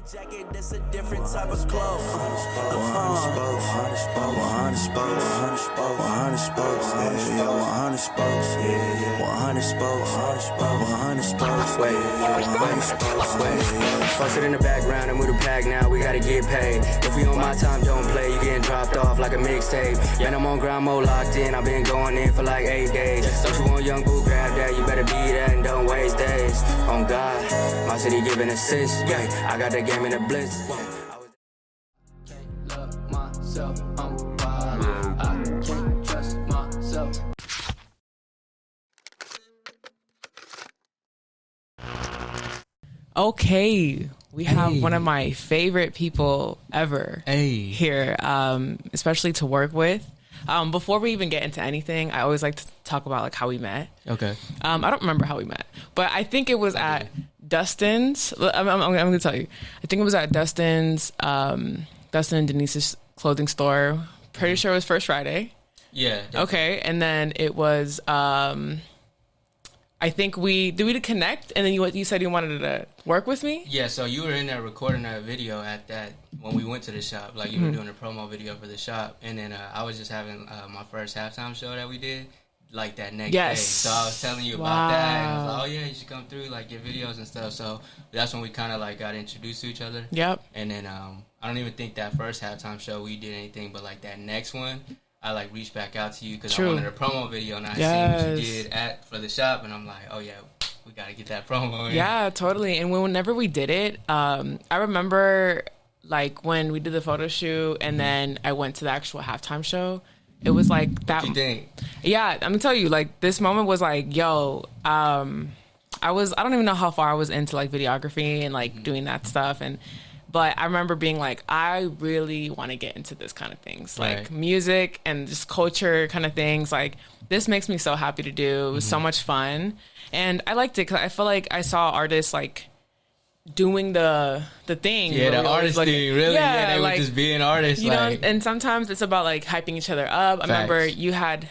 Jacket, that's a different type of clothes. 100 spokes, 100 spokes, 100 spokes, 100 spokes, 100 spokes, 100 spokes, 100 spokes, 100 spokes, wait, Post it in the background and we the pack now, we gotta get paid. If we on my time, don't play, you getting dropped off like a mixtape. Man, I'm on grind mode locked in, I've been going in for like 8 days. Don't you want young boo, grab that, you better be that and don't waste days. On God, my city giving assists, yeah, I got the game in the blitz. Can't love myself, I'm wild. I can't trust myself. Okay, we have one of my favorite people ever here, especially to work with. Before we even get into anything, I always like to talk about like how we met. Okay. I don't remember how we met, but I think it was at Dustin's. I'm going to tell you. I think it was at Dustin and Denise's clothing store. Pretty sure it was First Friday. Yeah. Definitely. Okay, and then it was. I think we connect, and then you said you wanted to work with me. Yeah, so you were in there recording a video at that when we went to the shop. Like you were doing a promo video for the shop, and then I was just having my first halftime show that we did like that next day. So I was telling you about that, and I was like, oh yeah, you should come through, like get videos and stuff. So that's when we kind of like got introduced to each other. Yep. And then I don't even think that first halftime show we did anything, but like that next one, I like reached back out to you because I wanted a promo video, and I seen what you did for the shop, and I'm like, oh yeah, we gotta get that promo in. Yeah, totally. And whenever we did it, I remember like when we did the photo shoot, and then I went to the actual halftime show. It was like that. What you think? Yeah, I'm gonna tell you, like this moment was like, yo, I don't even know how far I was into like videography and like doing that stuff, but I remember being like, I really want to get into this kind of things, like music and just culture kind of things. Like, this makes me so happy to do. It was so much fun. And I liked it because I feel like I saw artists, like, doing the thing. Yeah, the artist thing, really. Yeah, they like, were just being artists. You know, and sometimes it's about, like, hyping each other up. I remember you had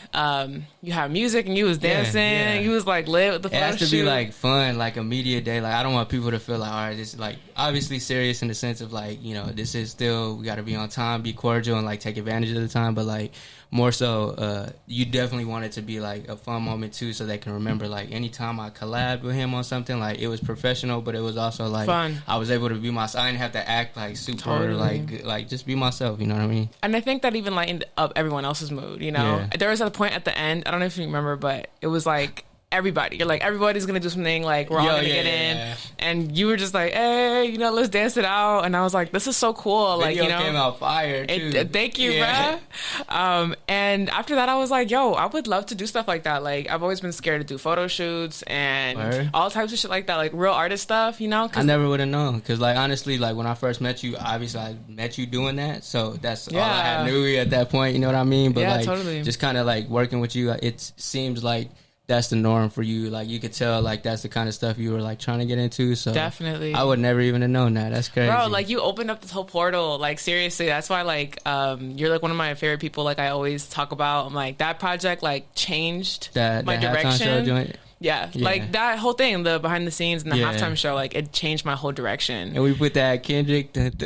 music and you was dancing. And you was, like, lit with the photo shoot. It has to be, like, fun, like, a media day. Like, I don't want people to feel like, all right, this is, like, obviously serious in the sense of, like, you know, this is still, we got to be on time, be cordial, and, like, take advantage of the time. But, like, more so, you definitely want it to be, like, a fun moment, too, so they can remember, like, anytime I collabed with him on something, like, it was professional, but it was also, like, fun. I was able to be myself. I didn't have to act, like, super, like, just be myself, you know what I mean? And I think that even lightened up everyone else's mood, you know? Yeah. There was a point at the end, I don't know if you remember, but it was, like, everybody. You're like, everybody's gonna do something, like, we're all gonna get in. And you were just like, hey, you know, let's dance it out. And I was like, this is so cool. Video like, you know, came out fire too. Thank you, bruh. And after that, I was like, yo, I would love to do stuff like that. Like, I've always been scared to do photo shoots and all types of shit like that, like real artist stuff, you know? I never would have known, because, like, honestly, like, when I first met you, obviously I met you doing that, so that's all I had knew at that point, you know what I mean? But like, totally. Just kind of like working with you, it seems like that's the norm for you. Like, you could tell, like, that's the kind of stuff you were, like, trying to get into. So definitely, I would never even have known that. That's crazy, bro. Like, you opened up this whole portal. Like, seriously, that's why, like, you're like one of my favorite people. Like, I always talk about. I'm like, that project, like, changed my direction. Yeah, like that whole thing, the behind the scenes and the halftime show, like, it changed my whole direction. And we put that Kendrick, like,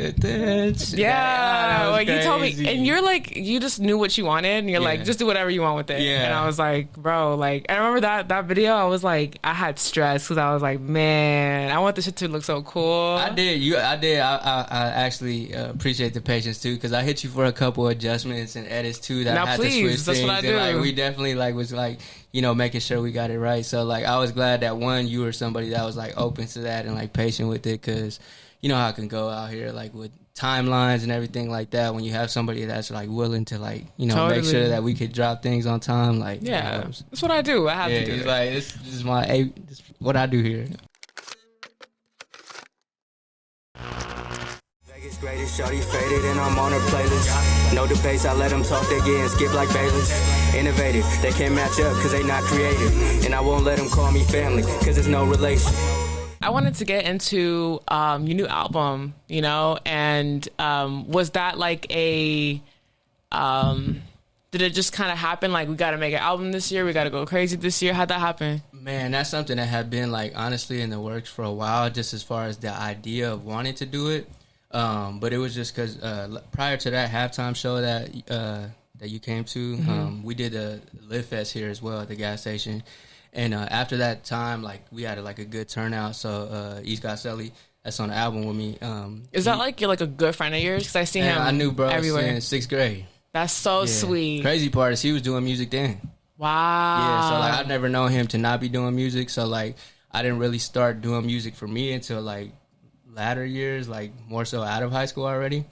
you told me, and you're like, you just knew what you wanted, and you're like, just do whatever you want with it. And I was like, bro, like, I remember that video. I was like, I had stress because I was like, man, I want this shit to look so cool. I did. I actually appreciate the patience too, because I hit you for a couple adjustments and edits too that I had to switch things. What I do. And, like, we definitely, like, was like, you know, making sure we got it right. So, like, I was glad that, one, you were somebody that was, like, open to that and, like, patient with it, because you know how it can go out here, like, with timelines and everything like that. When you have somebody that's, like, willing to, like, you know, make sure that we could drop things on time, like, that's what I do. I have to do it. Like, this is what I do here. Greatest shorty faded and I'm on her playlist. No debates, I let them talk, they get and skip like Bayless. Innovative, they can't match up cause they not creative. And I won't let them call me family cause there's no relation. I wanted to get into your new album, you know, and was that like a did it just kind of happen? Like, we got to make an album this year. We got to go crazy this year. How'd that happen? Man, that's something that had been like honestly in the works for a while, just as far as the idea of wanting to do it. But it was just because prior to that halftime show that you came to, we did a Live Fest here as well at the gas station. And after that time, like, we had like a good turnout. So Eastside Alumni, that's on the album with me. Is that like you're like a good friend of yours? Because I see him. I knew bro everywhere. in 6th grade. That's so sweet. Crazy part is he was doing music then. Wow. Yeah, so like I've never known him to not be doing music. So like I didn't really start doing music for me until like latter years, like more so out of high school already.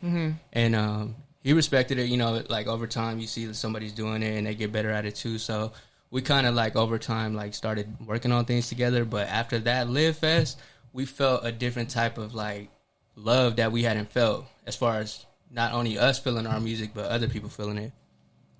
And he respected it, you know, like over time you see that somebody's doing it and they get better at it too. So we kind of like over time like started working on things together. But after that Live Fest, we felt a different type of like love that we hadn't felt as far as not only us feeling our music, but other people feeling it.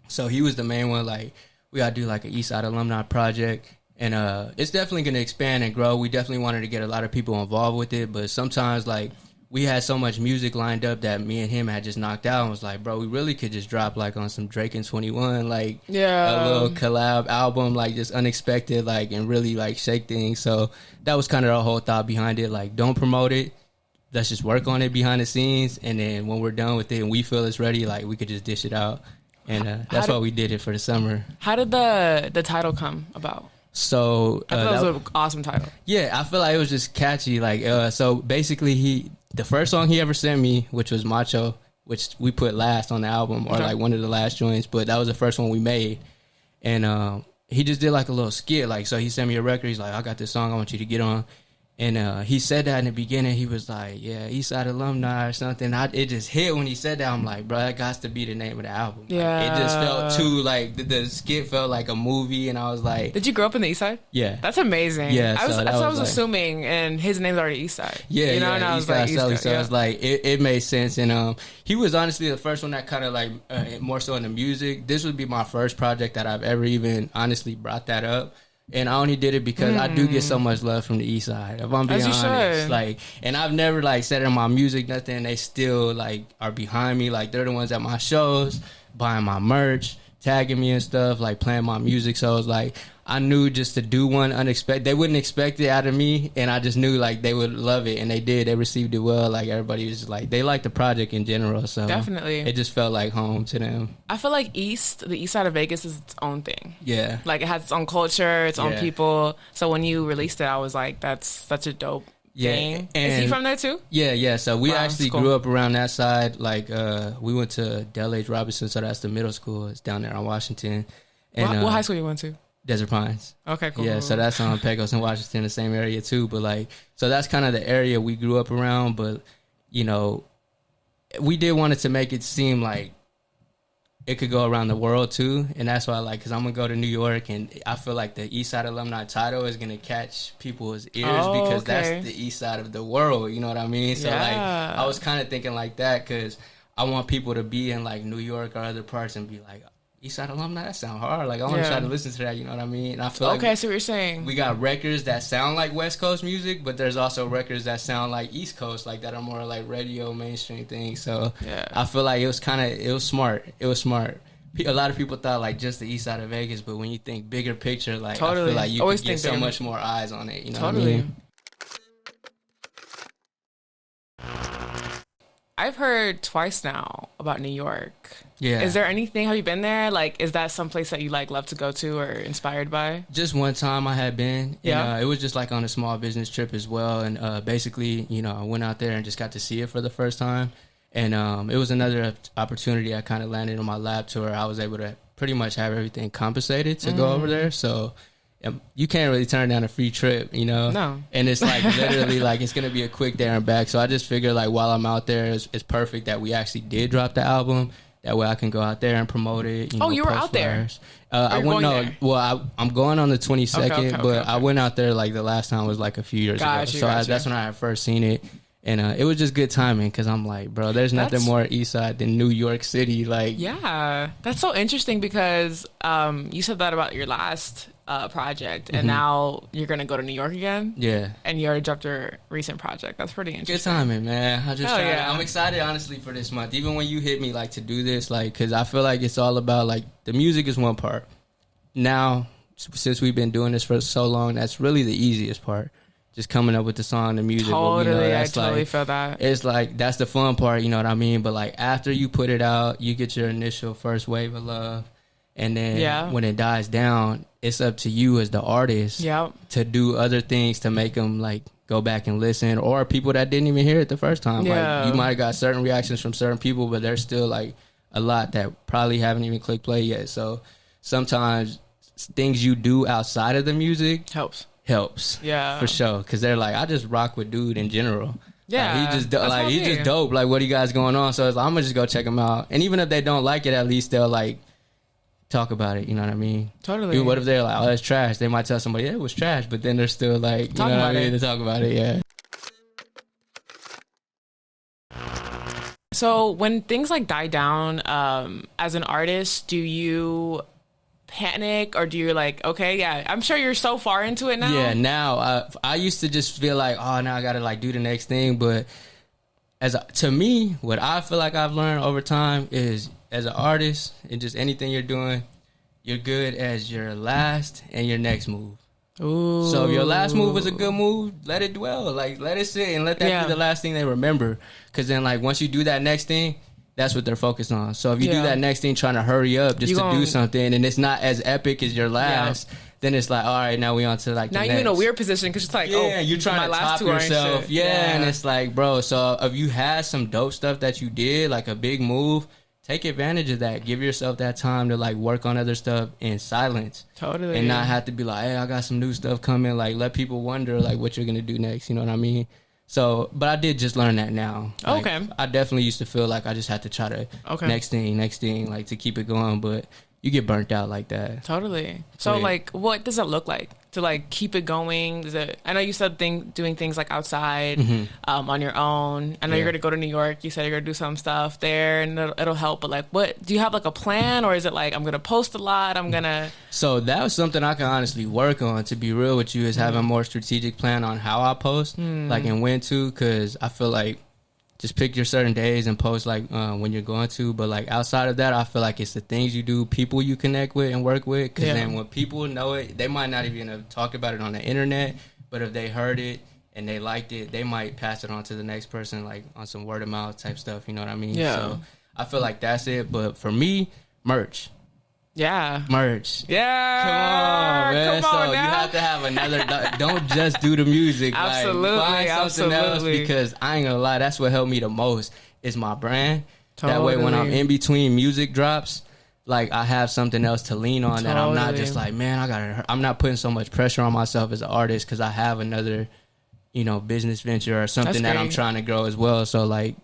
So he was the main one, like, we got to do, like, an Eastside Alumni project. And it's definitely going to expand and grow. We definitely wanted to get a lot of people involved with it. But sometimes, like, we had so much music lined up that me and him had just knocked out and was like, bro, we really could just drop, like, on some Drake and 21, like, a little collab album, like, just unexpected, like, and really, like, shake things. So that was kind of the whole thought behind it. Like, don't promote it. Let's just work on it behind the scenes, and then when we're done with it and we feel it's ready, like, we could just dish it out. And that's why we did it for the summer. How did the title come about? So I thought it was an awesome title. Yeah, I feel like it was just catchy. Like, so basically, the first song he ever sent me, which was Macho, which we put last on the album, or like one of the last joints, but that was the first one we made. And he just did like a little skit. Like, so he sent me a record. He's like, I got this song I want you to get on. And he said that in the beginning. He was like, yeah, Eastside Alumni or something. It just hit when he said that. I'm like, bro, that got to be the name of the album. Yeah. Like, it just felt too, like, the skit felt like a movie. And I was like... Did you grow up in the Eastside? Yeah. That's amazing. Yeah, that's what I was like, assuming. And his name's already Eastside. Yeah, you know? yeah. And I was Eastside like, Sally, Eastside, so it's like, it made sense. And he was honestly the first one that kind of like, more so in the music. This would be my first project that I've ever even honestly brought that up. And I only did it because I do get so much love from the East Side. If I'm being honest, like, and I've never like said in my music nothing. They still like are behind me. Like, they're the ones at my shows, buying my merch, tagging me and stuff, like playing my music. So it's like I knew just to do one unexpected. They wouldn't expect it out of me, and I just knew like they would love it, and they did. They received it well. Like, everybody was just like, they liked the project in general. So definitely, it just felt like home to them. I feel like the East Side of Vegas is its own thing. Yeah, like it has its own culture, its own people. So when you released it, I was like, that's such a dope thing. And is he from there too? Yeah. So we actually grew up around that side. Like, we went to Del H. Robinson, so that's the middle school. It's down there on Washington. And what high school you went to? Desert Pines. Okay, cool. Yeah, so that's on Pecos and Washington, the same area too. But like, so that's kind of the area we grew up around. But, you know, we did want it to make it seem like it could go around the world too. And that's why, like, because I'm going to go to New York, and I feel like the Eastside Alumni title is going to catch people's ears because that's the east side of the world. You know what I mean? So, like, I was kind of thinking like that because I want people to be in, like, New York or other parts and be like, Eastside Alumni, that sound hard. Like, I want to try to listen to that, you know what I mean? And I feel like... Okay, so what you're saying... We got records that sound like West Coast music, but there's also records that sound like East Coast, like, that are more like radio, mainstream things. So, I feel like it was smart. It was smart. A lot of people thought, like, just the East Side of Vegas, but when you think bigger picture, like, I feel like you can get so much more eyes on it, you know what I mean? I've heard twice now about New York. Yeah. Is there anything, have you been there? Like, is that someplace that you, like, love to go to or inspired by? Just one time I had been. Yeah. And, it was just, like, on a small business trip as well. And basically, you know, I went out there and just got to see it for the first time. And it was another opportunity I kind of landed on my lap to where I was able to pretty much have everything compensated to go over there. So you can't really turn down a free trip, you know? No. And it's like literally like it's going to be a quick there and back. So I just figured like while I'm out there, it's perfect that we actually did drop the album. That way I can go out there and promote it. You know, you were out flyers. there? I went, no, there? well, I'm going on the 22nd, okay, but I went out there like the last time was like a few years ago. So that's when I had first seen it. And it was just good timing because I'm like, bro, there's nothing more East Side than New York City. Like, yeah, that's so interesting because you said that about your last project, and now you're gonna go to New York again. Yeah. And you already dropped your recent project. That's pretty interesting. Good timing, man. Yeah. I'm excited, honestly, for this month. Even when you hit me, like, to do this, like, because I feel like it's all about, like, the music is one part. Now, since we've been doing this for so long, that's really the easiest part. Just coming up with the song, the music. Totally, but we know I that's totally like, feel that. It's like, that's the fun part, you know what I mean? But, like, after you put it out, you get your initial first wave of love. And then when it dies down, it's up to you as the artist to do other things to make them, like, go back and listen. Or people that didn't even hear it the first time. Yeah. Like, you might have got certain reactions from certain people, but there's still, like, a lot that probably haven't even clicked play yet. So sometimes things you do outside of the music helps. Yeah, for sure. Because they're like, I just rock with dude in general. Yeah, like, he's just dope. Like, what do you guys going on? So it's like, I'm gonna just go check him out. And even if they don't like it, at least they'll, like, talk about it. You know what I mean? Totally. Dude, what if they're like, oh, that's trash? They might tell somebody, yeah, it was trash, but then they're still like, you know what I mean? To talk about it. Yeah. So when things like die down, as an artist, do you panic, or do you like, okay, yeah, I'm sure you're so far into it now? Yeah, now I used to just feel like, oh, now I gotta, like, do the next thing. But to me, what I feel like I've learned over time is, as an artist and just anything you're doing, you're good as your last and your next move. Ooh. So if your last move was a good move, let it dwell. Like, let it sit and let that be the last thing they remember. Because then, like, once you do that next thing, that's what they're focused on. So if you do that next thing trying to hurry up just to do something, and it's not as epic as your last, then it's like, all right, now we on to, like, now the you're next. in a weird position because it's like, you're trying to top yourself. Yeah, and it's like, bro, so if you had some dope stuff that you did, like a big move, take advantage of that. Give yourself that time to, like, work on other stuff in silence. Totally. And not have to be like, hey, I got some new stuff coming. Like, let people wonder, like, what you're going to do next. You know what I mean? So, but I did just learn that now. Like, okay. I definitely used to feel like I just had to try to next thing, like, to keep it going. But you get burnt out like that. Totally. So, like, what does it look like to, like, keep it going? Is it? I know you said doing things like outside, on your own. I know you're gonna go to New York. You said you're gonna do some stuff there, and it'll help. But, like, what do you have, like, a plan, or is it like, I'm gonna post a lot? I'm gonna. So that was something I can honestly work on. To be real with you, is having a more strategic plan on how I post, like, and when to, because I feel like, just pick your certain days and post, like, when you're going to. But, like, outside of that, I feel like it's the things you do, people you connect with and work with. Because then when people know it, they might not even have talked about it on the internet. But if they heard it and they liked it, they might pass it on to the next person, like, on some word of mouth type stuff. You know what I mean? Yeah. So I feel like that's it. But for me, merch. Yeah. Merch. Yeah. Come on, man. Come on, so now. You have to have another. Don't just do the music. Absolutely. Like, find something else, because I ain't gonna lie, that's what helped me the most is my brand. Totally. That way, when I'm in between music drops, like, I have something else to lean on. That I'm not just like, man, I'm not putting so much pressure on myself as an artist because I have another, you know, business venture or something that I'm trying to grow as well. So, like,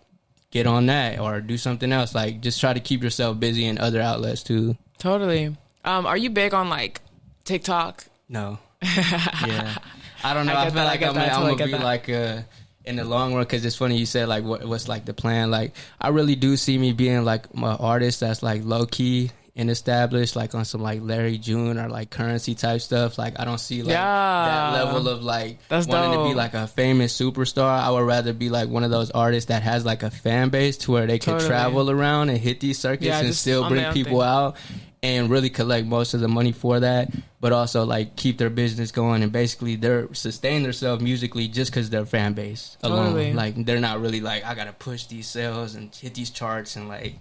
get on that or do something else. Like, just try to keep yourself busy in other outlets too. Totally. Are you big on, like, TikTok? No. Yeah. I don't know. I feel like I'm gonna be like in the long run, because it's funny you said, like, what's like the plan. Like, I really do see me being, like, an artist that's, like, low key and established, like, on some, like, Larry June or, like, Currency type stuff. Like, I don't see, like, that level of, like, that's wanting dope. To be, like, a famous superstar. I would rather be, like, one of those artists that has, like, a fan base to where they can travel around and hit these circuits and still bring people out and really collect most of the money for that, but also, like, keep their business going and basically sustain themselves musically just because their fan base alone. Totally. Like, they're not really like, I gotta push these sales and hit these charts and, like,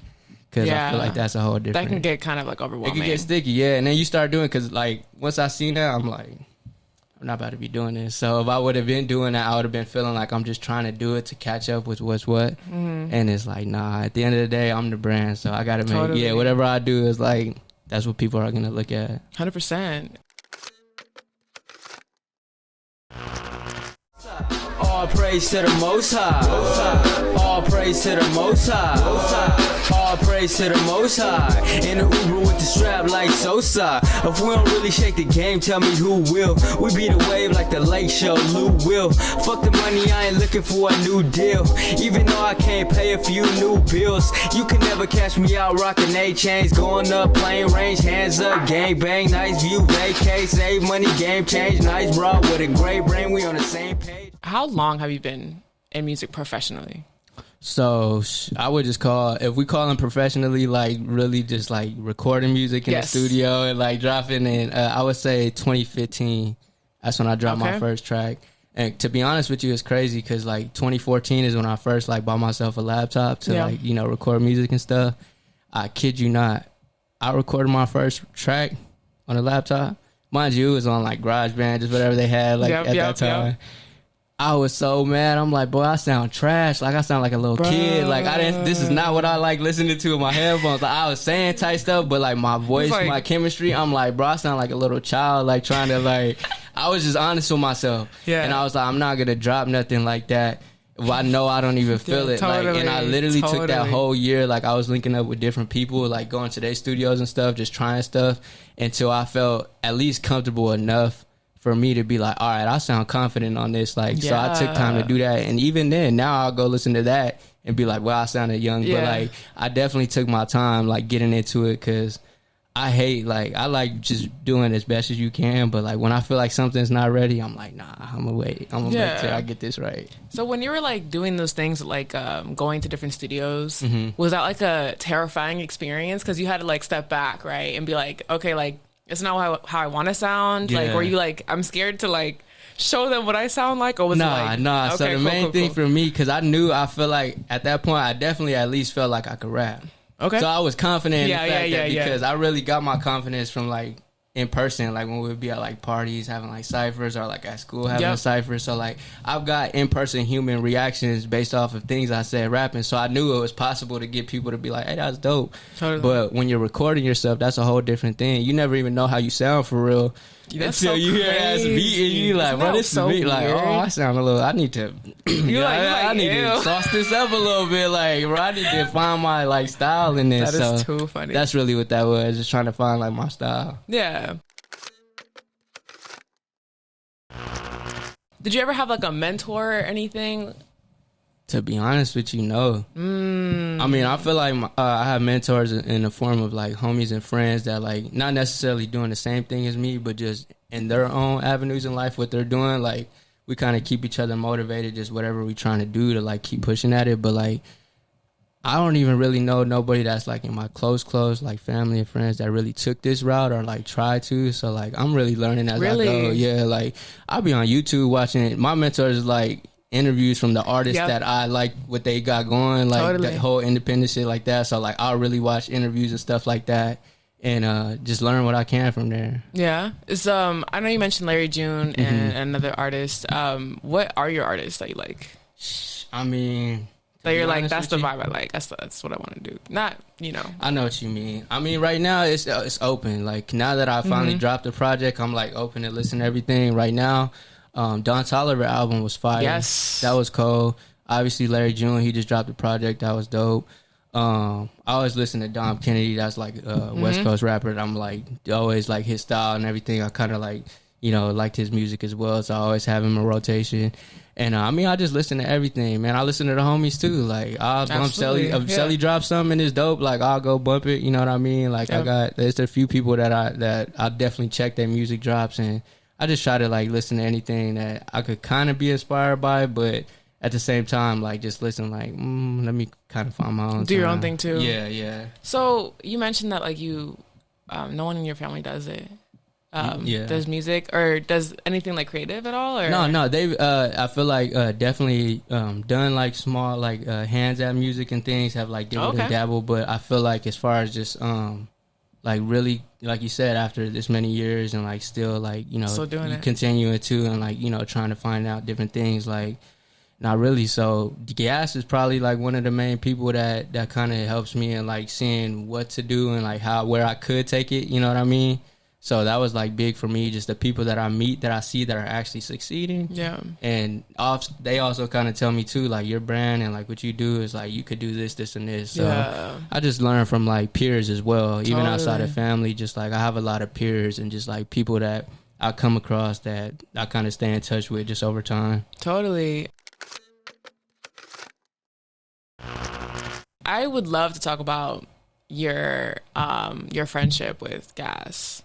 because I feel like that's a whole different. That can get kind of, like, overwhelming. It can get sticky, yeah. And then you start doing, because, like, once I seen that, I'm like, I'm not about to be doing this. So if I would have been doing that, I would have been feeling like I'm just trying to do it to catch up with what's what. Mm-hmm. And it's like, nah, at the end of the day, I'm the brand, so I gotta make, whatever I do is, like, that's what people are going to look at. 100%. All praise to the Most High. All praise to the Most High. All praise to the Most High. In the Uber with the strap like Sosa. If we don't really shake the game, tell me who will. We beat the wave like the Lake Show, Lou will. Fuck the money, I ain't looking for a new deal. Even though I can't pay a few new bills, you can never catch me out rocking A-chains. Going up, plane range, hands up, gang bang, nice view, vacay, save money, game change, nice bra with a great brain, we on the same page. How long have you been in music professionally? So I would just call, if we call them professionally, like really just like recording music in the studio and like dropping in, I would say 2015. That's when I dropped my first track. And to be honest with you, it's crazy because like 2014 is when I first like bought myself a laptop to like, you know, record music and stuff. I kid you not. I recorded my first track on a laptop. Mind you, it was on like GarageBand, just whatever they had like at that time. I was so mad. I'm like, boy, I sound trash. Like I sound like a little kid. Like this is not what I like listening to in my headphones. Like I was saying tight stuff, but like my voice, like, my chemistry, I'm like, bro, I sound like a little child, like trying to like, I was just honest with myself. Yeah. And I was like, I'm not going to drop nothing like that. Well, I know I don't even feel it. Totally, like, and I literally took that whole year, like I was linking up with different people, like going to their studios and stuff, just trying stuff until I felt at least comfortable enough for me to be like, all right, I sound confident on this. Like, so I took time to do that. And even then, now I'll go listen to that and be like, well, I sounded young. But like, I definitely took my time, like getting into it, because I hate, like, I like just doing as best as you can. But like, when I feel like something's not ready, I'm like, nah, I'm gonna wait. I'm gonna wait till I get this right. So when you were like doing those things, like going to different studios, was that like a terrifying experience? Because you had to like step back, right? And be like, okay, like, it's not how I want to sound. Like, were you like, I'm scared to like show them what I sound like? Or was it like, nah. Okay, so the main thing for me, because I feel like at that point, I definitely at least felt like I could rap. Okay. So I was confident in the fact that because I really got my confidence from like in person, like when we would be at like parties having like ciphers, or like at school having a cipher. So like I've got in-person human reactions based off of things I said rapping. So I knew it was possible to get people to be like, hey, that's dope. Totally. But when you're recording yourself, that's a whole different thing. You never even know how you sound for real. That's until so you hear ass beat and you like, bro, this so is beat. Like, oh, I sound a little, I need to I need to sauce this up a little bit. Like, bro, I need to find my like style in this. That is too funny. That's really what that was, just trying to find like my style. Yeah. Did you ever have like a mentor or anything? To be honest with you, no. I mean, I feel like I have mentors in the form of like homies and friends that like not necessarily doing the same thing as me, but just in their own avenues in life, what they're doing. Like we kind of keep each other motivated, just whatever we trying to do to like keep pushing at it. But like I don't even really know nobody that's like in my close like family and friends that really took this route or like tried to. So like I'm really learning as I go. Yeah, like I'll be on YouTube watching it. My mentors like interviews from the artists that I like what they got going, like the whole independent shit like that. So like I'll really watch interviews and stuff like that and just learn what I can from there. Yeah. It's I know you mentioned Larry June and another artist. What are your artists that you like? I mean, that you're like, that's the vibe I like. That's what I want to do. Not, you know. I know what you mean. I mean, right now it's open. Like now that I finally dropped the project, I'm like open to listen to everything right now. Don Toliver album was fire. Yes. That was cold. Obviously, Larry June, he just dropped the project. That was dope. I always listen to Dom Kennedy. That's like a West Coast rapper. And I'm like, always like his style and everything. I kind of like, you know, liked his music as well. So I always have him in rotation. And I mean, I just listen to everything, man. I listen to the homies too. Like, I'll bump Shelly. If Shelly drops something and it's dope, like, I'll go bump it. You know what I mean? Like, there's a few people that I definitely check their music drops, and I just try to like listen to anything that I could kind of be inspired by, but at the same time, like just listen, like let me kind of find my own. Do your own thing too. Yeah. So you mentioned that like you, no one in your family does it. Does music or does anything like creative at all? Or? No. They, I feel like definitely done like small like hands at music and things. Have like dabbled and dabbled, but I feel like as far as just like really, like you said, after this many years and like still like, you know, still doing it, continuing to, and like, you know, trying to find out different things, like not really. So Gas is probably like one of the main people that kind of helps me in like seeing what to do and like where I could take it, you know what I mean? So that was like big for me, just the people that I meet, that I see that are actually succeeding. Yeah. And they also kind of tell me too, like, your brand and like what you do is like, you could do this, this, and this. So I just learn from like peers as well, even outside of family. Just like I have a lot of peers and just like people that I come across that I kind of stay in touch with just over time. Totally. I would love to talk about your friendship with Gas.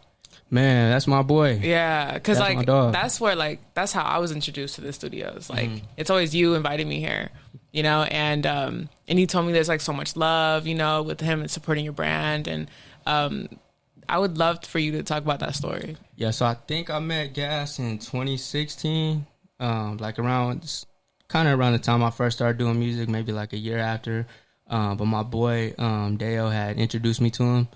Man, that's my boy. Yeah, because That's like my dog. that's where like that's how I was introduced to the studios. Like it's always you inviting me here, you know, and he told me there's like so much love, you know, with him and supporting your brand, and I would love for you to talk about that story. Yeah, so I think I met Gas in 2016, like around the time I first started doing music, maybe like a year after. But my boy Dale had introduced me to him,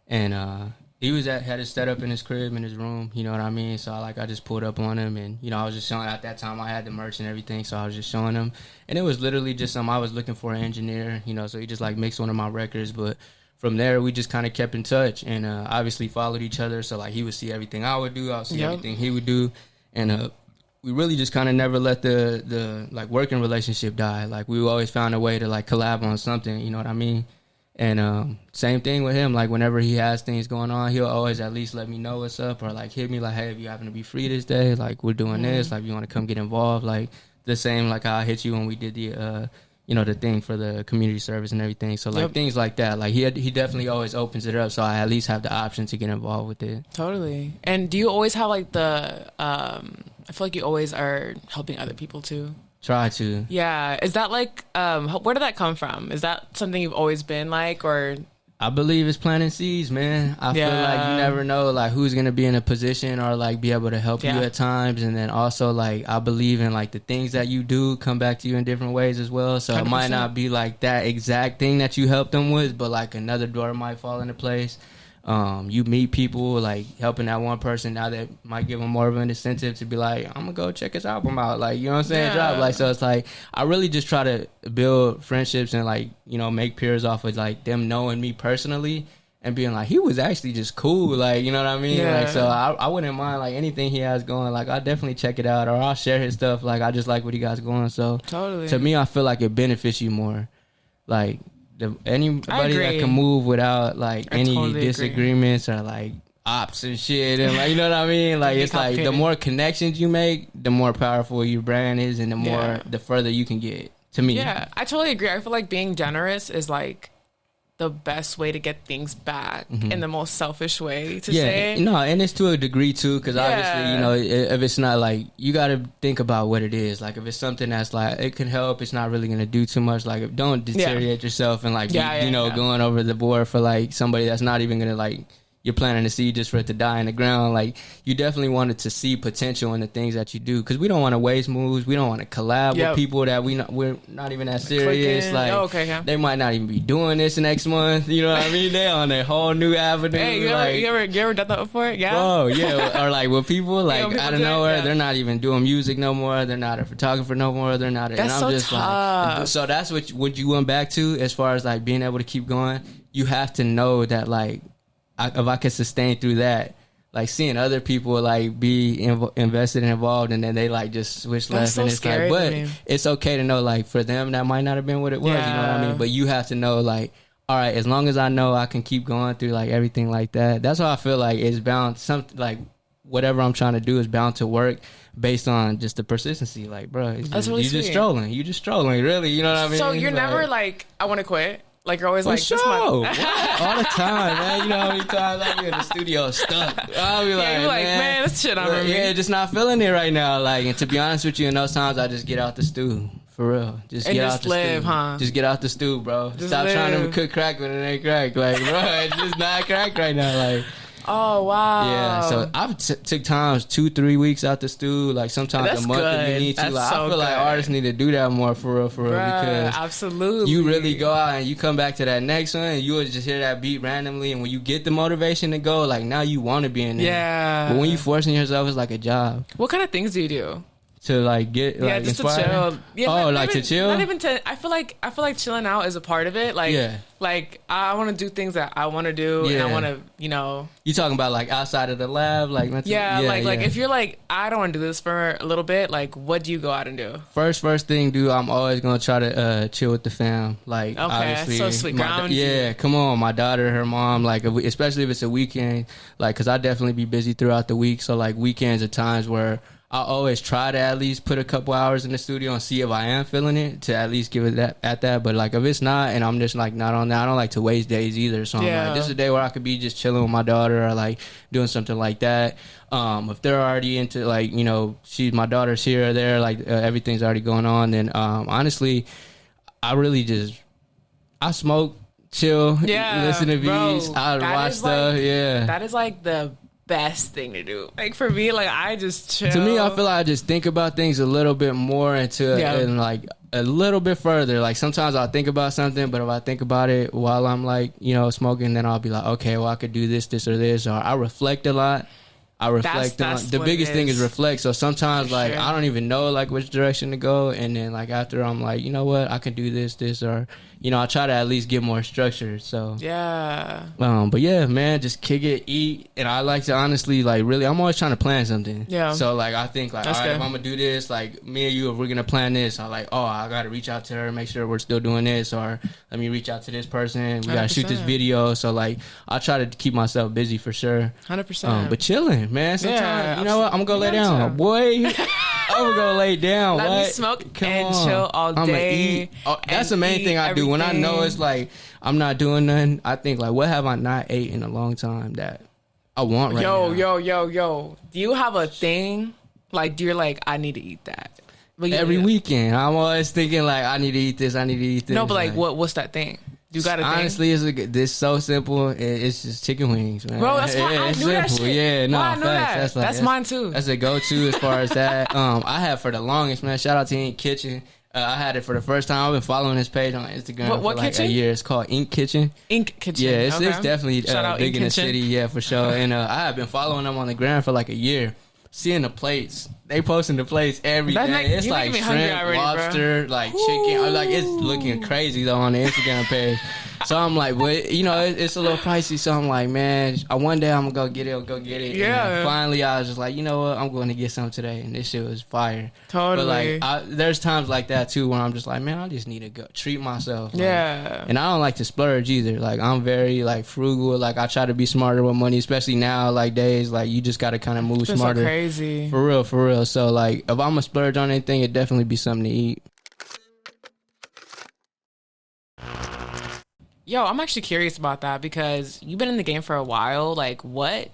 and he had his setup in his crib, in his room, you know what I mean? So I just pulled up on him, and, you know, I was just showing, at that time I had the merch and everything, so I was just showing him. And it was literally just I was looking for an engineer, you know, so he just like mixed one of my records. But from there, we just kind of kept in touch, and obviously followed each other. So like he would see everything I would do, I would see everything he would do. And we really just kind of never let the like working relationship die. Like we always found a way to like collab on something, you know what I mean? And same thing with him. Like whenever he has things going on, he'll always at least let me know what's up, or like hit me like, hey, if you happen to be free this day, like we're doing this, like you want to come get involved. Like the same like how I hit you when we did the you know, the thing for the community service and everything. So like things like that. Like he definitely always opens it up, so I at least have the option to get involved with it. Totally. And do you always have like I feel like you always are helping other people too. Try to. Yeah. Is that like, where did that come from? Is that something you've always been like, or? I believe it's planting seeds, man. I feel like you never know like who's going to be in a position or like be able to help you at times. And then also like I believe in like the things that you do come back to you in different ways as well. So 100%. It might not be like that exact thing that you helped them with, but like another door might fall into place. You meet people like helping that one person now that might give them more of an incentive to be like, I'm gonna go check his album out, like, you know what I'm saying? Drop. Like, so it's like I really just try to build friendships and like, you know, make peers off of like them knowing me personally and being like, he was actually just cool, like, you know what I mean? Like, so I wouldn't mind like anything he has going, like I'll definitely check it out, or I'll share his stuff. Like I just like what he got going. So to me, I feel like it benefits you more. Like anybody that can move without like any disagreements or like ops and shit, and like, you know what I mean? Like it's like the more connections you make, the more powerful your brand is, and the further you can get. To me, I totally agree. I feel like being generous is like the best way to get things back in the most selfish way to say. No, and it's to a degree too, because obviously, you know, if it's not like, you got to think about what it is. Like if it's something that's like it can help, it's not really going to do too much. Like don't deteriorate yourself and like going over the board for like somebody that's not even going to like, you're planting a seed just for it to die in the ground. Like you definitely wanted to see potential in the things that you do, because we don't want to waste moves. We don't want to collab with people that we're not even that serious. Like they might not even be doing this next month. You know what I mean? They on a whole new avenue. Hey, you ever done that before? Yeah. Bro, yeah. Or like with people like out of nowhere, they're not even doing music no more. They're not a photographer no more. They're not. That's and I'm just tough. Like, so that's what you went back to as far as like being able to keep going. You have to know that like, if I could sustain through that, like seeing other people like be invested and involved, and then they like just switch left, so and it's like, but it's okay to know like for them that might not have been what it was, you know what I mean? But you have to know like, all right, as long as I know I can keep going through like everything like that, that's why I feel like it's bound, something like whatever I'm trying to do is bound to work based on just the persistency. Like, bro, you just strolling, really, you know what I mean? So you're never like, I want to quit. Like you're always like, this all the time, man. You know how many times I be in the studio stuck. I'll be like, man, this shit I'm just not feeling it right now. Like, and to be honest with you, in those times I just get out the stew. For real. Just get out the stew. Huh? Just get out the stew, bro. Stop trying to cook crack when it ain't crack. Like, bro, it's just not crack right now. Like, oh, wow. Yeah, so I've took times 2-3 weeks out the stew, like sometimes a month if you need to. Like, I feel like artists need to do that more for real, because absolutely. You really go out and you come back to that next one and you would just hear that beat randomly, and when you get the motivation to go, like now you want to be in there. Yeah. But when you forcing yourself, it's like a job. What kind of things do you do? to like get like just inspired? to chill. Yeah, oh, not like even, to chill. Not even to. I feel like chilling out is a part of it. Like, like I want to do things that I want to do, and I want to, You talking about like outside of the lab, like like if you're like, I don't want to do this for a little bit. Like, what do you go out and do? First thing, dude. I'm always gonna try to chill with the fam. Like, okay, obviously, so sweet. Ground you. Come on, my daughter, her mom. Like, especially if it's a weekend. Like, cause I definitely be busy throughout the week. So like weekends are times where I always try to at least put a couple hours in the studio and see if I am feeling it, to at least give it that. But like if it's not and I'm just like not on that, I don't like to waste days either. So I'm like, this is a day where I could be just chilling with my daughter or like doing something like that. If they're already into like, my daughter's here or there, like everything's already going on, then honestly, I smoke, chill, listen to beats, I watch stuff. That is like the best thing to do. Like for me, like I just chill. To me, I feel like I just think about things a little bit more and like a little bit further. Like sometimes I'll think about something, but if I think about it while I'm like, smoking, then I'll be like, okay, well I could do this or this, or I reflect a lot. That's the biggest thing is reflect. So sometimes like I don't even know like which direction to go, and then like after I'm like, you know what, I can do this, or I try to at least get more structured. So but yeah, man, just kick it, eat, and I like to honestly like really, I'm always trying to plan something. So like I think like, all right, if I'm gonna do this, like me and you, if we're gonna plan this, I'm like, oh, I gotta reach out to her, make sure we're still doing this, or let me reach out to this person. We gotta 100%. Shoot this video. So like I try to keep myself busy for sure. 100%. But chilling, man. Sometimes you know what, I'm gonna go lay down, boy. I'm gonna go lay down. Let me smoke and chill all day. That's the main thing I do. When I know it's like I'm not doing nothing, I think like, what have I not ate in a long time that I want right now? Yo. Do you have a thing? Like, you're like, I need to eat that. Every weekend, I'm always thinking like, I need to eat this. No, but like what's that thing? You got a thing? Honestly, this so simple. It's just chicken wings, man. Bro, that's why I knew that shit. Yeah, no, I knew facts. that. That's mine too. That's a go-to as far as that. I had for the longest, man. Shout out to Ink Kitchen. I had it for the first time. I've been following his page on Instagram for like a year. It's called Ink Kitchen. Ink Kitchen. Yeah, it's definitely big in the city. Yeah, for sure. And I have been following them on the gram for like a year. Seeing the plates, they posting the plates every day. It's like shrimp, lobster, like chicken. Like it's looking crazy though on the Instagram page. So I'm like, but it's a little pricey. So I'm like, man, one day I'm gonna go get it. Yeah. And finally, I was just like, you know what, I'm going to get some today, and this shit was fire. Totally. But like, there's times like that too where I'm just like, man, I just need to go treat myself. Like, and I don't like to splurge either. Like I'm very like frugal. Like I try to be smarter with money, especially now like days. Like you just got to kind of move smarter. So crazy. For real. So like, if I'm gonna splurge on anything, it'd definitely be something to eat. Yo, I'm actually curious about that because you've been in the game for a while. Like, what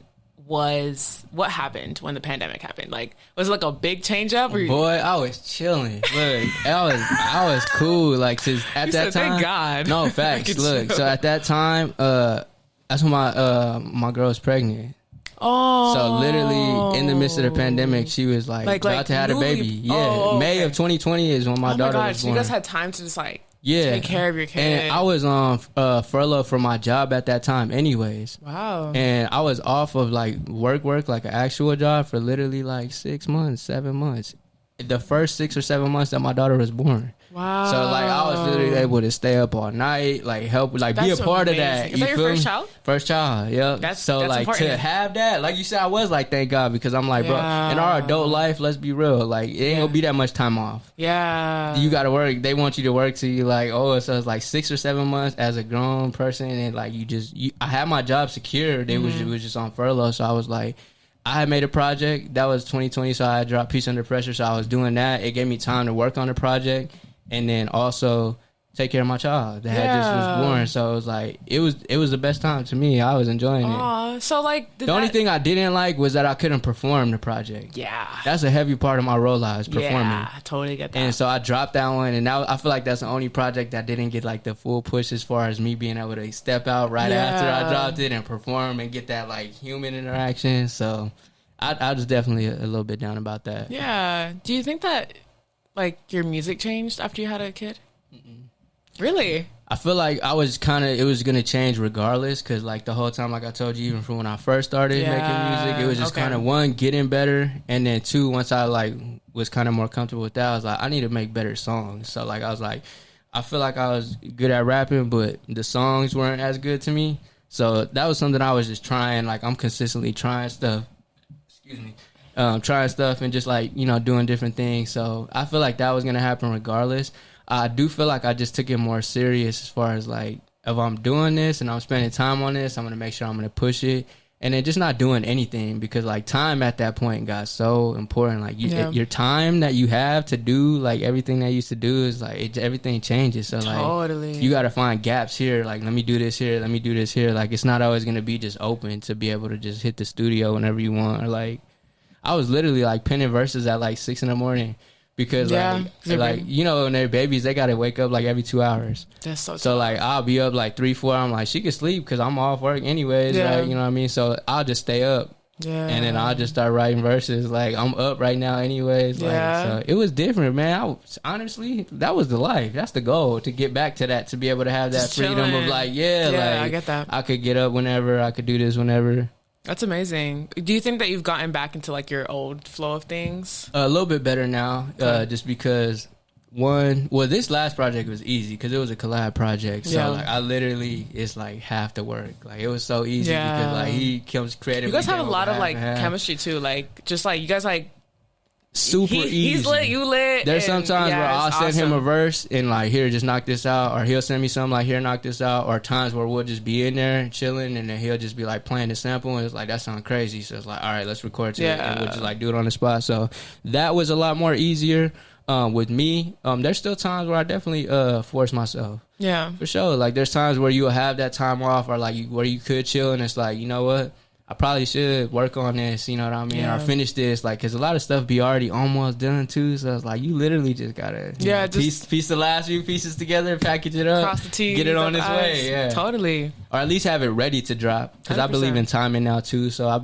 happened when the pandemic happened? Like, was it like a big change up? Boy, I was chilling. Look, I was cool. Like, at that time. Thank God. No, facts. Look, so at that time, that's when my girl was pregnant. Oh. So literally in the midst of the pandemic, she was like about to have a baby. Yeah, May of 2020 is when my daughter was born. So you guys had time to just like take care of your kid. And I was on furlough from my job at that time anyways. Wow. And I was off of like work, like an actual job for literally like 6 months, 7 months. The first 6 or 7 months that my daughter was born. Wow. So like I was literally able to stay up all night, like help, like be a part of that. Is that your first child? First child, yep. That's like important. To have that, like you said, I was like, thank God, because I'm like, bro, in our adult life, let's be real, like it ain't gonna be that much time off. Yeah. You gotta work. They want you to work till you like, so it's like 6 or 7 months as a grown person, and like I had my job secured. It was just on furlough, so I was like, I had made a project that was 2020, so I dropped Peace Under Pressure, so I was doing that. It gave me time to work on the project and then also take care of my child that had just was born. So it was like it was the best time to me. I was enjoying it. So like the only thing I didn't like was that I couldn't perform the project. Yeah, that's a heavy part of my role. I was performing. Yeah, I totally get that. And so I dropped that one, and now I feel like that's the only project that didn't get like the full push as far as me being able to step out right after I dropped it and perform and get that like human interaction. So I was definitely a little bit down about that. Yeah. Do you think that like your music changed after you had a kid? Really? I feel like it was going to change regardless, because like the whole time, like I told you, even from when I first started making music, it was just kind of, one, getting better, and then two, once I like was kind of more comfortable with that, I was like, I need to make better songs. So like I was like, I feel like I was good at rapping, but the songs weren't as good to me. So that was something I was just trying. Like, I'm consistently trying stuff. Excuse me. Trying stuff and just like, you know, doing different things. So I feel like that was going to happen regardless. I do feel like I just took it more serious as far as like, if I'm doing this and I'm spending time on this, I'm going to make sure I'm going to push it. And then just not doing anything, because like time at that point got so important. Like your time that you have to do like everything that you used to do is like everything changes. So like you got to find gaps here. Like, let me do this here. Let me do this here. Like, it's not always going to be just open to be able to just hit the studio whenever you want. Or like, I was literally like penning verses at like 6 a.m. because like you know, when they're babies, they got to wake up like every 2 hours. That's so like I'll be up like 3, 4. I'm like, she can sleep because I'm off work anyways. Right? You know what I mean? So I'll just stay up. Yeah. And then I'll just start writing verses. Like, I'm up right now anyways. Like, so it was different, man. Honestly, that was the life. That's the goal, to get back to that, to be able to have that just freedom chilling. Of like, like, I get that. I could get up whenever, I could do this whenever. That's amazing. Do you think that you've gotten back into like your old flow of things? A little bit better now, just because this last project was easy because it was a collab project. So like I literally, it's like half the work. Like, it was so easy because like he comes creative. You guys have a lot of like chemistry too. Like, just like you guys like super easy. He's lit, you lit. There's sometimes where I'll send him a verse and like, here, just knock this out, or he'll send me something like, here, knock this out, or times where we'll just be in there chilling and then he'll just be like playing the sample and it's like, that sounds crazy. So it's like, all right, let's record it and we'll just like do it on the spot. So that was a lot more easier with me. There's still times where I definitely force myself. Yeah, for sure. Like, there's times where you'll have that time off, or like where you could chill and it's like, you know what, I probably should work on this, you know what I mean? Or finish this, like, because a lot of stuff be already almost done too. So it's like, you literally just gotta piece the last few pieces together, package it up, cross the T's, get it on its way. Yeah, totally. Or at least have it ready to drop, because I believe in timing now too. So I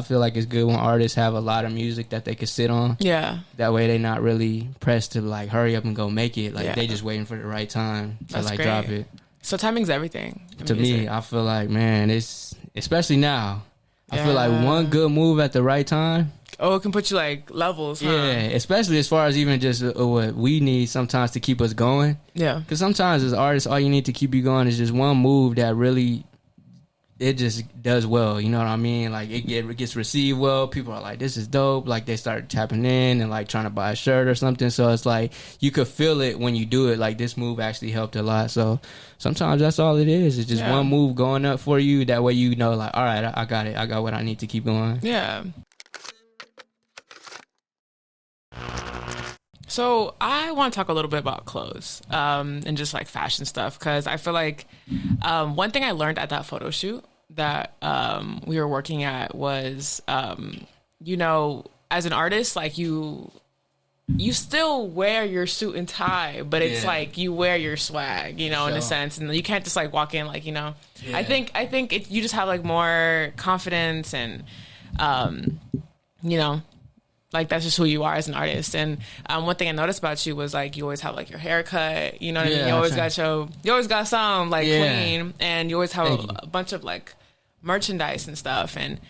feel like it's good when artists have a lot of music that they could sit on. Yeah, that way they're not really pressed to like hurry up and go make it. Like, they just waiting for the right time to like drop it. So timing's everything to me. I feel like, man, it's especially now. I feel like one good move at the right time. Oh, it can put you like levels, huh? Yeah, especially as far as even just what we need sometimes to keep us going. Yeah. Because sometimes as artists, all you need to keep you going is just one move that really, it just does well. You know what I mean? Like, it gets received well. People are like, this is dope. Like, they start tapping in and like trying to buy a shirt or something. So it's like, you could feel it when you do it. Like, this move actually helped a lot. So sometimes that's all it is. It's just one move going up for you. That way you know, like, all right, I got it. I got what I need to keep going. Yeah. So I want to talk a little bit about clothes and just like fashion stuff, because I feel like one thing I learned at that photo shoot that we were working at was, you know, as an artist, like you still wear your suit and tie, but it's like you wear your swag, you know, in a sense, and you can't just like walk in like, you know. I think you just have like more confidence and, you know, like, that's just who you are as an artist. And one thing I noticed about you was like, you always have like your haircut, you know what I mean? You always got some like clean, and you always have a bunch of like merchandise and stuff. And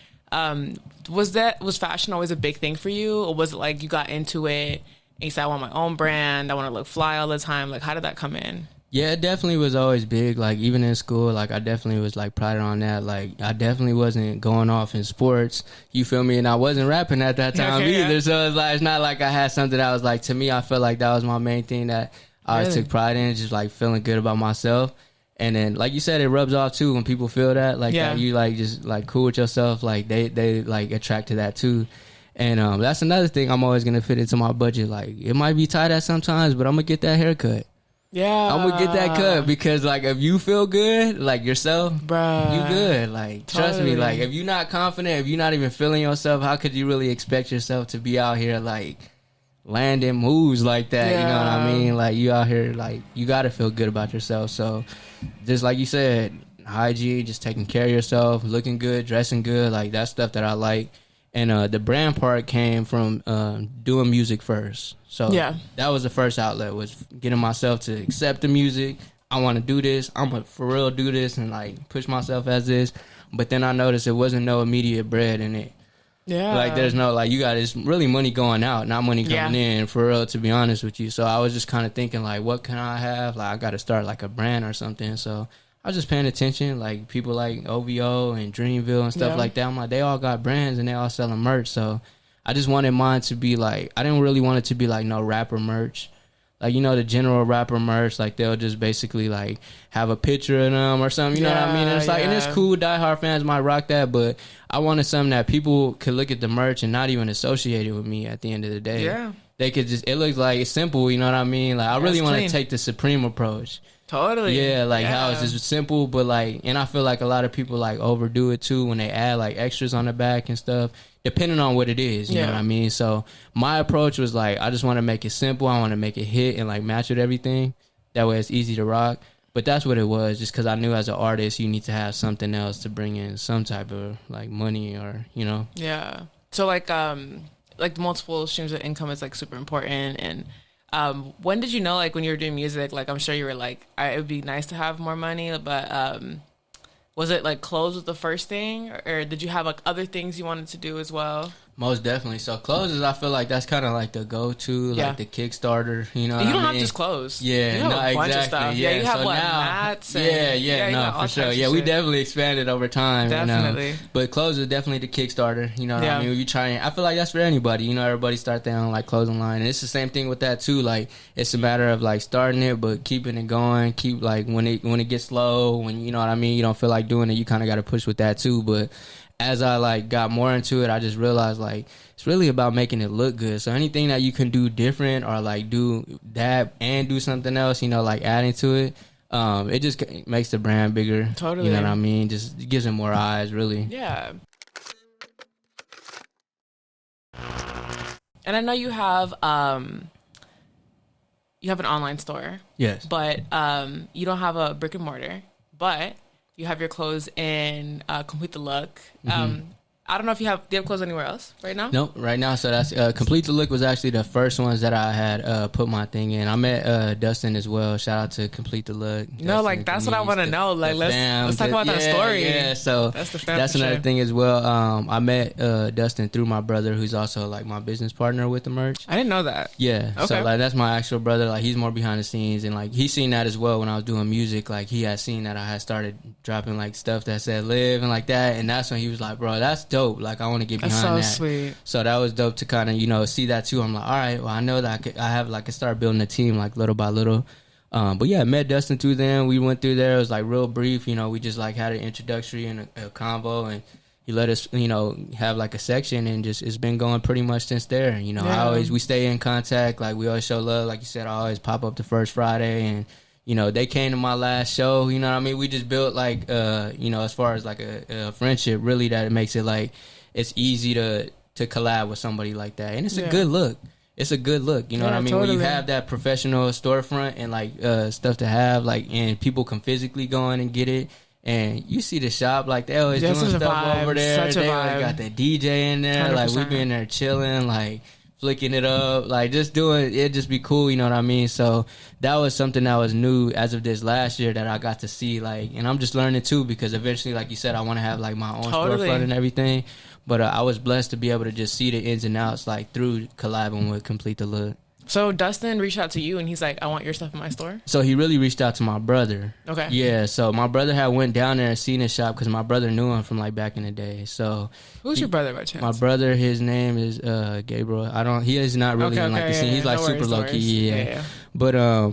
was fashion always a big thing for you, or was it like you got into it and you said, I want my own brand, I want to look fly all the time? Like, how did that come in? Yeah, it definitely was always big. Like, even in school, like, I definitely was, like, prided on that. Like, I definitely wasn't going off in sports, you feel me? And I wasn't rapping at that time either. So it's like, it's not like I had something that was, like, to me, I felt like that was my main thing that I always took pride in, just, like, feeling good about myself. And then, like you said, it rubs off, too, when people feel that. Like, that you, like, just, like, cool with yourself. Like, they like, attract to that, too. And that's another thing I'm always going to fit into my budget. Like, it might be tight at sometimes, but I'm going to get that haircut. Yeah, I'm gonna get that cut, because like, if you feel good, like yourself, bruh, you good. Like, trust me, like, if you're not confident, if you're not even feeling yourself, how could you really expect yourself to be out here like landing moves like that? You know what I mean? Like, you out here, like, you gotta feel good about yourself. So just like you said, hygiene, just taking care of yourself, looking good, dressing good, like, that's stuff that I like. And the brand part came from doing music first. So that was the first outlet, was getting myself to accept the music, I want to do this. I'm gonna for real do this and like push myself as this. But then I noticed it wasn't no immediate bread in it. Yeah. Like there's no like you got it's really money going out, not money coming in for real, to be honest with you. So I was just kind of thinking like, what can I have? Like I got to start like a brand or something. So I was just paying attention, like people like OVO and Dreamville and stuff like that. I'm like, they all got brands and they all selling merch. So I just wanted mine to be like, I didn't really want it to be like no rapper merch. Like, you know, the general rapper merch, like they'll just basically like have a picture of them or something, you know what I mean? And it's like, and it's cool, diehard fans might rock that, but I wanted something that people could look at the merch and not even associate it with me at the end of the day. Yeah. They could just, it looks like it's simple, you know what I mean? Like, I really want to take the Supreme approach. Totally. Yeah, like how it's just simple, but like, and I feel like a lot of people like overdo it too when they add like extras on the back and stuff, depending on what it is, you know what I mean? So my approach was like, I just want to make it simple. I want to make it hit and like match with everything. That way it's easy to rock. But that's what it was, just because I knew as an artist, you need to have something else to bring in some type of like money or, you know? Yeah. So like the multiple streams of income is like super important. And when did you know, like when you were doing music, like I'm sure you were like, it would be nice to have more money, but was it like clothes was the first thing, or did you have like other things you wanted to do as well? Most definitely. So clothes is, I feel like that's kind of like the go-to, like the Kickstarter, you know. You don't have just clothes. Yeah, you have a bunch of stuff. Yeah, you have so mats. And, no, for sure. Yeah, we definitely expanded over time. Definitely. But clothes is definitely the Kickstarter. You know what I mean? You try, I feel like that's for anybody. You know, everybody start their own like clothing line, and it's the same thing with that too. Like it's a matter of like starting it, but keeping it going. Keep like when it gets slow, when you know what I mean, you don't feel like doing it. You kind of got to push with that too, but. As I like got more into it, I just realized like it's really about making it look good. So anything that you can do different or like do that and do something else, you know, like adding to it, it just makes the brand bigger. Totally. You know what I mean? Just gives it more eyes, really. Yeah. And I know you have an online store. Yes. But you don't have a brick and mortar. But you have your clothes in Complete the Look. I don't know if do you have clothes anywhere else right now? Nope, right now. So that's Complete the Look was actually the first ones that I had put my thing in. I met Dustin as well. Shout out to Complete the Look. No, Dustin, like that's what I want to know. Like let's talk about that story. Yeah, so that's another thing as well. I met Dustin through my brother, who's also like my business partner with the merch. I didn't know that. Yeah, okay. So like that's my actual brother. Like he's more behind the scenes, and like he's seen that as well when I was doing music. Like he had seen that I had started dropping like stuff that said "live" and like that, and that's when he was like, "Bro, that's dope. Like I want to get behind that." That's so sweet. So that was dope to kind of, you know, see that too. I'm like, all right, well, I know that I can start building a team like little by little. But yeah, I met Dustin through them. We went through there. It was like real brief. You know, we just like had an introductory and a convo, and he let us, you know, have like a section, and just it's been going pretty much since there. You know, we stay in contact. Like we always show love. Like you said, I always pop up the first Friday, and you know, they came to my last show. You know what I mean? We just built like, you know, as far as like a friendship, really, that it makes it like it's easy to collab with somebody like that, and it's a good look. It's a good look, you know what I mean? Totally. When you have that professional storefront and like stuff to have, like, and people can physically go in and get it, and you see the shop, like they always doing stuff over there. They always got the DJ in there, 100%. Like we be in there chilling, like flicking it up, like just doing it, just be cool, you know what I mean? So that was something that was new as of this last year that I got to see, like, and I'm just learning too, because eventually, like you said, I want to have like my own storefront and everything. But I was blessed to be able to just see the ins and outs, like through collabing with Complete the Look. So Dustin reached out to you and he's like, I want your stuff in my store? So he really reached out to my brother. Okay. Yeah, so my brother had went down there and seen his shop because my brother knew him from like back in the day. So who's your brother by chance? My brother, his name is Gabriel. He is not really in like the scene. He's like super low key. Yeah. But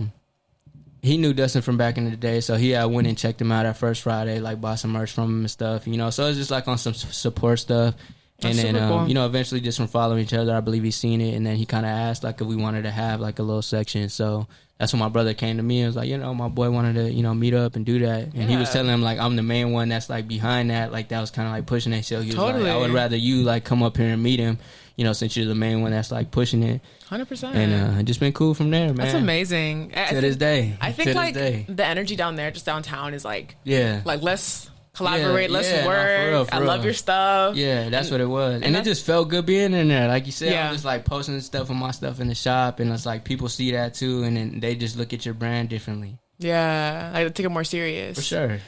he knew Dustin from back in the day, so he went and checked him out at First Friday, like bought some merch from him and stuff, you know. So it's just like on some support stuff. And then, cool. You know, eventually just from following each other, I believe he's seen it. And then he kind of asked, like, if we wanted to have, like, a little section. So that's when my brother came to me and was like, you know, my boy wanted to, you know, meet up and do that. And he was telling him, like, I'm the main one that's, like, behind that. Like, that was kind of, like, pushing it. So he was like, I would rather you, like, come up here and meet him, you know, since you're the main one that's, like, pushing it. 100%. And just been cool from there, man. That's amazing. To this day. I think, like, the energy down there, just downtown, is, like, like, let's collaborate, let's work. For real. I love your stuff. Yeah, that's what it was. And it just felt good being in there. Like you said, I'm just like posting stuff of my stuff in the shop, and it's like people see that too, and then they just look at your brand differently. Yeah, like take it more serious. For sure.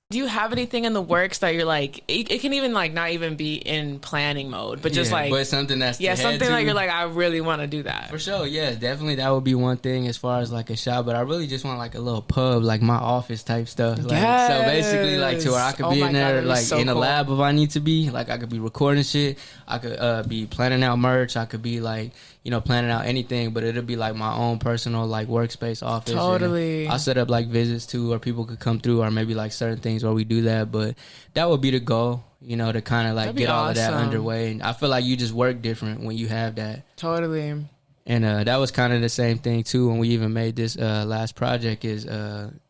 Do you have anything in the works that you're like, it can even like not even be in planning mode, but just like, but something that's something that you're like, I really want to do that. For sure, yeah, definitely that would be one thing as far as like a shop, but I really just want like a little pub, like my office type stuff. Like, yes. So basically like to where I could be in there, like so in a lab if I need to be, like I could be recording shit, I could be planning out merch, I could be like, you know, planning out anything, but it'll be like my own personal like workspace office. Totally. I'll set up like visits too, or people could come through, or maybe like certain things where we do that, but that would be the goal, you know, to kind of like get all of that underway. And I feel like you just work different when you have that. Totally. And that was kind of the same thing too when we even made this last project. Is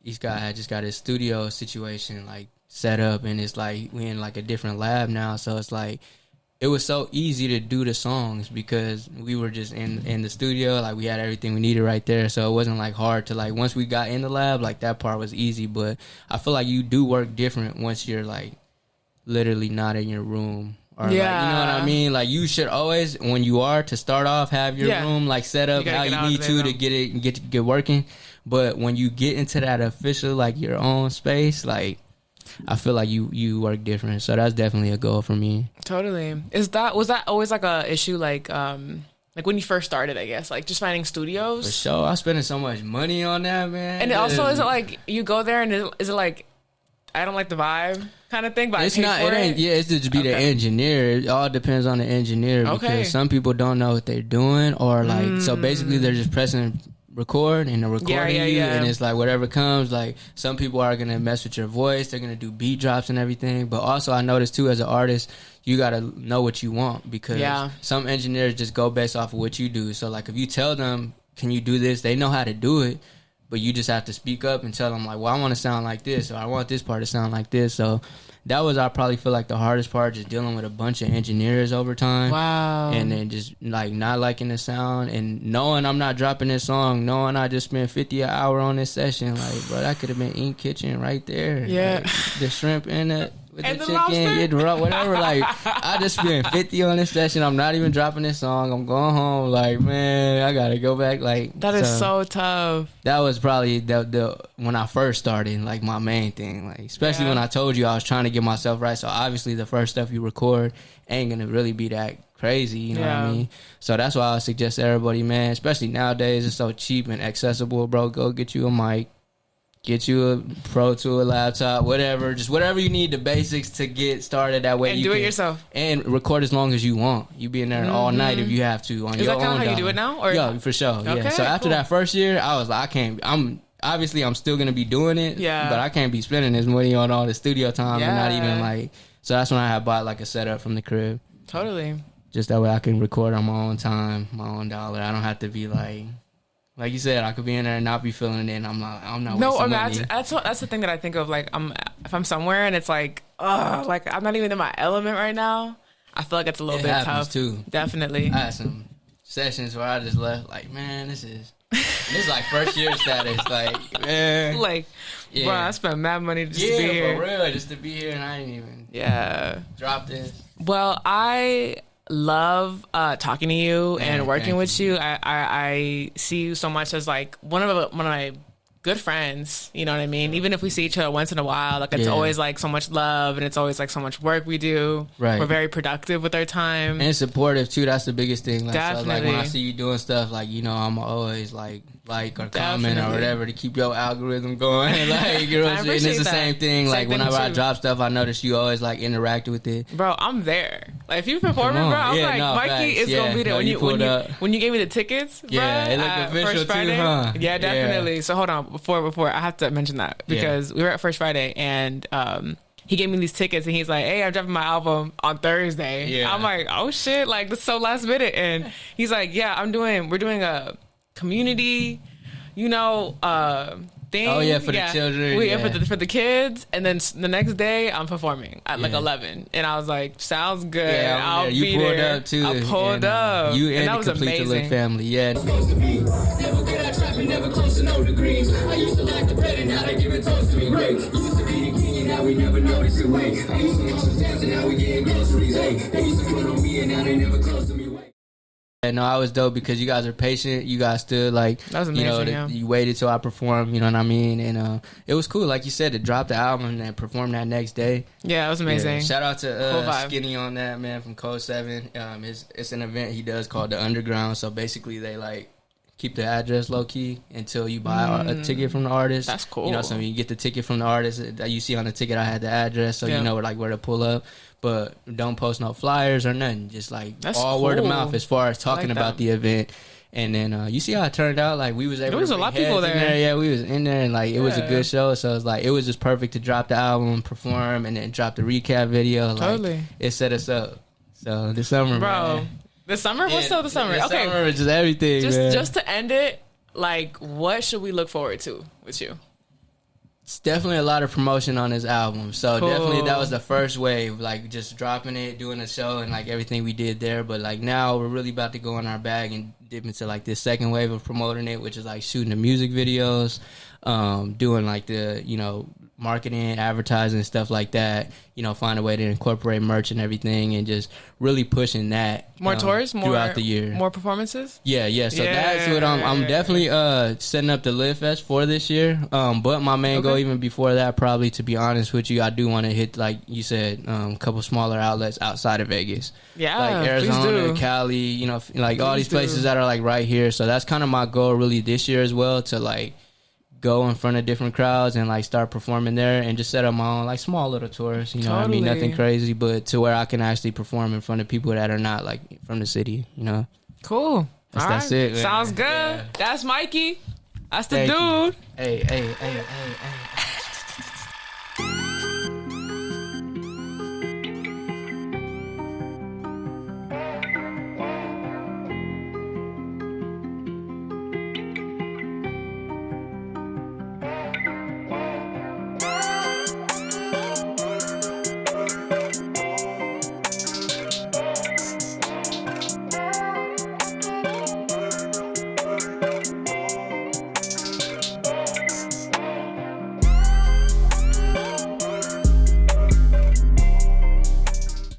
each guy had just got his studio situation like set up, and it's like we in like a different lab now, so it's like it was so easy to do the songs because we were just in the studio, like we had everything we needed right there, so it wasn't like hard to like once we got in the lab, like that part was easy. But I feel like you do work different once you're like literally not in your room. Or like, you know what I mean? Like you should always, when you are to start off, have your room like set up how you need to get it and get working. But when you get into that official like your own space, like I feel like you work different. So that's definitely a goal for me. Totally. Was that always like a issue like when you first started, I guess, like just finding studios? For sure. I'm spending so much money on that, man. And it also, is it like you go there and is it like I don't like the vibe kind of thing, but it's not. It ain't. Yeah, it's just be the engineer. It all depends on the engineer because some people don't know what they're doing, or like so basically they're just pressing record and they're recording you, and it's like whatever comes. Like some people are gonna mess with your voice, they're gonna do beat drops and everything. But also I noticed too, as an artist, you gotta know what you want because some engineers just go based off of what you do. So like if you tell them, can you do this? They know how to do it. But you just have to speak up and tell them, like, well, I want to sound like this, or I want this part to sound like this. So that was, I probably feel like the hardest part, just dealing with a bunch of engineers over time. Wow. And then just, like, not liking the sound and knowing I'm not dropping this song, knowing I just spent $50 an hour on this session. Like, bro, that could have been Ink Kitchen right there. Yeah. Like, the shrimp in it. With and the chicken, whatever. Like, I just spent 50 on this session. I'm not even dropping this song. I'm going home. Like, man, I gotta go back. Like, that is so tough. That was probably the when I first started, like my main thing. Like, especially when I told you I was trying to get myself right. So obviously, the first stuff you record ain't gonna really be that crazy. You know what I mean? So that's why I suggest everybody, man. Especially nowadays, it's so cheap and accessible, bro. Go get you a mic. Get you a Pro Tool, a laptop, whatever. Just whatever you need, the basics to get started. That way and you do can it yourself. And record as long as you want. You be in there all night if you have to on your own. Is that kind of how you do it now? Or? Yeah, for sure. Okay, yeah. So after that first year, I was like, I'm still going to be doing it. Yeah. But I can't be spending this money on all the studio time and not even like... So that's when I had bought like a setup from the crib. Totally. Just that way I can record on my own time, my own dollar. I don't have to be like you said, I could be in there and not be feeling it, and I'm not wasting money. That's the thing that I think of. Like, if I'm somewhere and it's like, like I'm not even in my element right now. I feel like it's a little bit tough too. Definitely. I had some sessions where I just left like, man, this is like first year status. Like, man, like, bro, I spent mad money just to be here. For real, just to be here, and I didn't even drop this. Well, I love talking to you and working with you. I see you so much as like one of my good friends, you know what I mean? Even if we see each other once in a while, like it's always like so much love and it's always like so much work we do. Right. We're very productive with our time. And supportive too, that's the biggest thing. Like, definitely. So, like when I see you doing stuff, like, you know, I'm always like or comment or whatever to keep your algorithm going. Like, you know what I'm saying? It's the same thing. Like whenever I drop stuff, I notice you always like interact with it. Bro, I'm there. Like if you performing, bro, I'm like, Mikey is gonna be there. When you gave me the tickets, bro, it looked official First Friday, too, huh? Yeah, definitely. Yeah. So hold on, before I have to mention that because we were at First Friday and he gave me these tickets and he's like, hey, I'm dropping my album on Thursday. Yeah. I'm like, oh shit, like this is so last minute. And he's like, yeah, we're doing a community, you know, thing. Oh yeah, for the children. For the kids. And then the next day I'm performing at like 11. And I was like, sounds good. Yeah, I'll you be pulled there. up too. I pulled up. You and that was complete amazing. The family. Yeah. Never good at trapping, never close to no degrees. I used to like the bread and now they give it toast to me. Great. Used to be the king and now we never notice it. Wait. I used to call some stamps and now we getting groceries. Hey, they used to put on me and now they never close to me. No, I was dope because you guys are patient. You guys stood like, that was amazing, you waited till I performed, you know what I mean? And it was cool, like you said, to drop the album and then perform that next day. Yeah, it was amazing. Yeah. Shout out to cool Skinny on that, man, from Code 7. It's an event he does called the Underground. So basically they like keep the address low key until you buy a ticket from the artist. That's cool. You know, so you get the ticket from the artist that you see on the ticket. I had the address, so you know where to pull up. But don't post no flyers or nothing. Just like That's all cool. word of mouth as far as talking like about the event. And then you see how it turned out. Like we was able. There was to a lot of bring people heads in there. Yeah, we was in there, and like it was a good show. So it's like it was just perfect to drop the album, perform, and then drop the recap video. Like, Totally. It set us up. So this summer, Bro, man. the summer? What's still the summer? The Okay. summer is just everything, man. Just to end it, like, what should we look forward to with you? It's definitely a lot of promotion on this album. So Cool. definitely that was the first wave, like just dropping it, doing a show and like everything we did there. But like now we're really about to go in our bag and dip into like this second wave of promoting it, which is like shooting the music videos, doing like the, marketing, advertising, stuff like that, find a way to incorporate merch and everything and just really pushing that More tours? throughout the year. More performances? Yeah. So Yeah. that's what I'm definitely setting up the Live Fest for this year. But my main goal even before that, probably, to be honest with you, I do want to hit, like you said, a couple smaller outlets outside of Vegas. Yeah, like Arizona, Cali, like all these places that are like right here. So that's kind of my goal really this year as well, to like go in front of different crowds and like start performing there and just set up my own like small little tours, what I mean, nothing crazy, but to where I can actually perform in front of people that are not like from the city, Cool. That's it, man. Sounds good. Yeah. That's Mikey. That's the Thank dude. you. Hey.